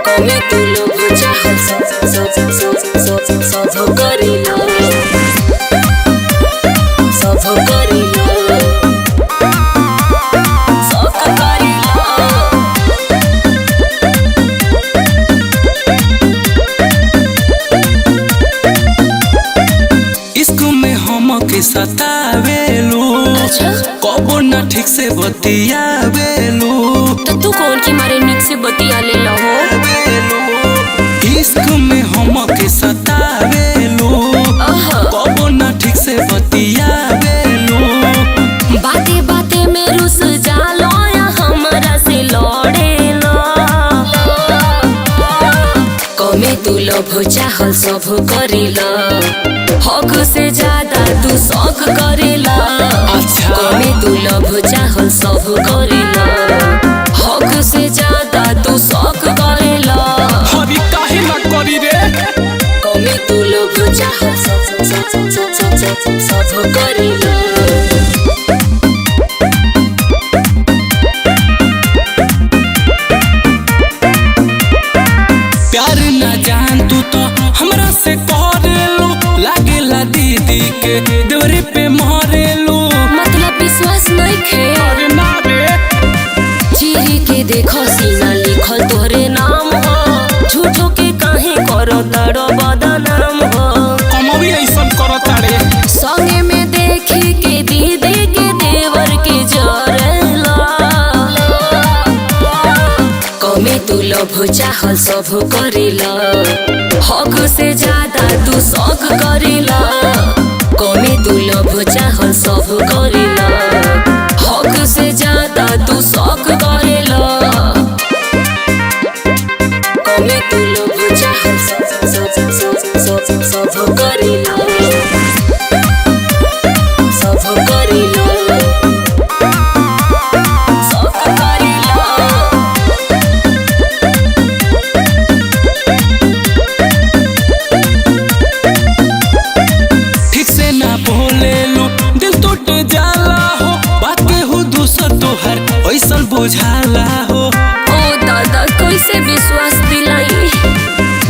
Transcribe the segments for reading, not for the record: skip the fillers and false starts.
कमे तू लोग चाहल सब करीला सब करीला सब करीला। इश्क में हम के सतावेलू कबो न ठीक से बतियावेलू तो तू कौन की मारे निक से बतिया ले लहो। इश्क में हम के सतावेलू कबो न ठीक से बतियावेलू बाते बाते में रुस जालो या हमरा से लड़ेला। कमे तू लोभ चाहल सब करीला हक से ज्यादा तू शौक करेला। कमे तू लोभ चाहल सब करेला हक से ज्यादा तू शौक करेला। हरी काहे ना करी रे कमे तू लोभ चाहल सब करेला। प्यार ना जान तू तो हमरा से करेलू लागेला दीदी के देवरे पे मारेलू मतलब विश्वास नहीं खे अरे ना रे चिरी के देखो सीना लिखल तोरे नाम हो झूठो के काहे करो तड़ो बदनाम हो। कमवी ऐसन करता रे संगे में देखी के दीदी के देवर के जरेला। कमे तू लोभ चाहल सब करेला हक से ज्यादा तू शौक करेला। कमे तू लोभ चाहल सब करेला हक से ज्यादा तू शौक करेला। कमे तू लोभ चाहल सब करेला सब करेला सब करेला। ठीक से ना बोलेलू दिल टूट जाला हो बात के हो दूसर तोहर ऐसन बुझाला हो ओ दादा कैसे विश्वास दिलाई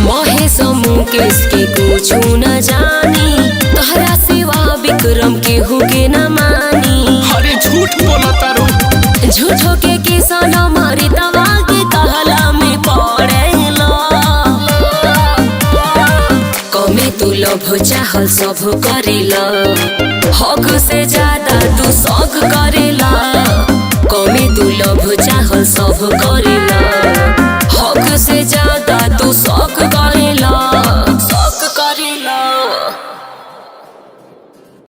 महेश मुकेश के कुछ न जानी तोहरा सिवा विक्रम के हुके न मानी। अरे झूठ बोलता रो झूठो के किसान मारी दवा के कहला में पड़ेला। कमे तू लोभ चाहल सब करेला हक से ज्यादा तू शौक करेला। कमे तू लोभ चाहल सब करेला